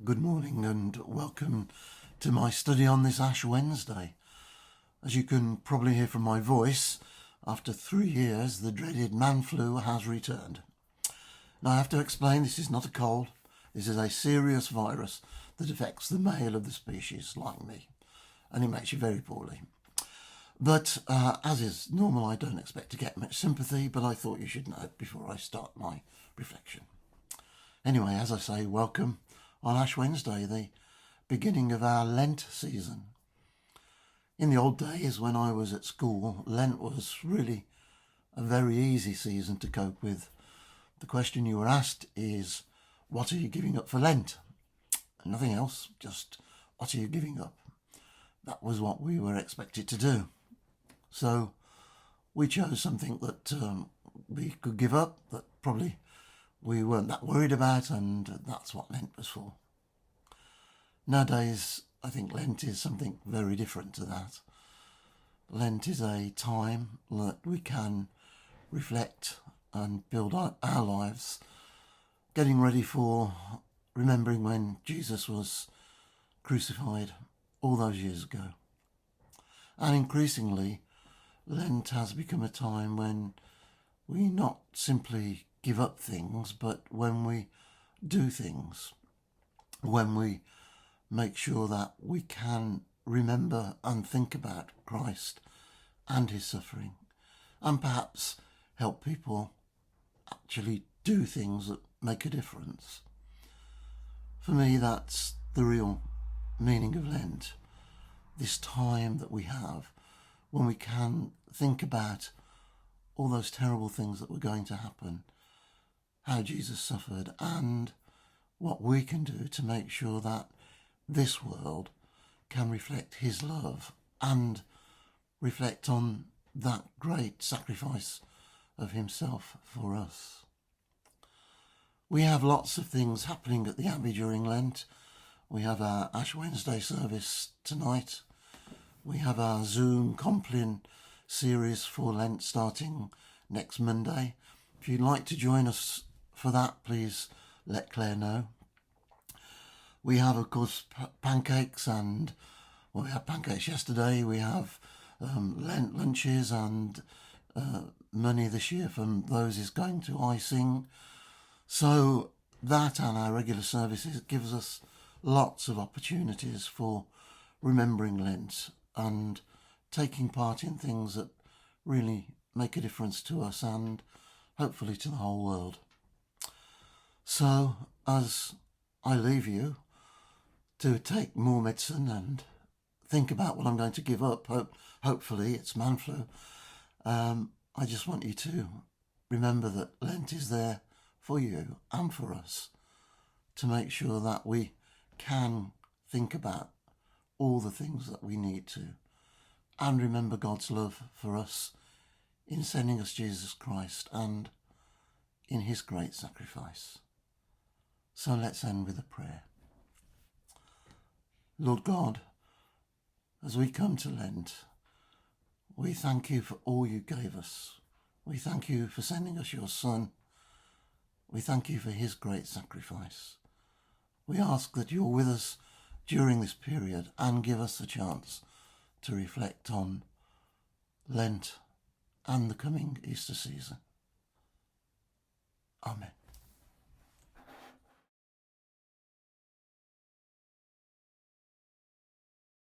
Good morning and welcome to my study on this Ash Wednesday. As you can probably hear from my voice, after 3 years the dreaded man flu has returned. Now I have to explain, this is not a cold, this is a serious virus that affects the male of the species, like me, and it makes you very poorly. But as is normal, I don't expect to get much sympathy, but I thought you should know before I start my reflection. Anyway, as I say, welcome on Ash Wednesday, the beginning of our Lent season. In the old days when I was at school, Lent was really a very easy season to cope with. The question you were asked is, what are you giving up for Lent? Nothing else, just what are you giving up? That was what we were expected to do. So we chose something that we could give up, that probably we weren't that worried about, and that's what Lent was for. Nowadays, I think Lent is something very different to that. Lent is a time that we can reflect and build our lives, getting ready for remembering when Jesus was crucified all those years ago. And increasingly, Lent has become a time when we not simply give up things, but when we do things, when we make sure that we can remember and think about Christ and his suffering, and perhaps help people actually do things that make a difference. For me, that's the real meaning of Lent, this time that we have when we can think about all those terrible things that were going to happen, how Jesus suffered, and what we can do to make sure that this world can reflect his love and reflect on that great sacrifice of himself for us. We have lots of things happening at the Abbey during Lent. We have our Ash Wednesday service tonight. We have our Zoom Compline series for Lent starting next Monday. If you'd like to join us for that, please let Claire know. We have, of course, pancakes, and we had pancakes yesterday. We have Lent lunches, and money this year from those is going to icing. So that and our regular services gives us lots of opportunities for remembering Lent and taking part in things that really make a difference to us and hopefully to the whole world. So as I leave you to take more medicine and think about what I'm going to give up, hopefully it's man flu, I just want you to remember that Lent is there for you and for us to make sure that we can think about all the things that we need to, and remember God's love for us in sending us Jesus Christ and in his great sacrifice. So let's end with a prayer. Lord God, as we come to Lent, we thank you for all you gave us. We thank you for sending us your Son. We thank you for his great sacrifice. We ask that you're with us during this period and give us the chance to reflect on Lent and the coming Easter season. Amen.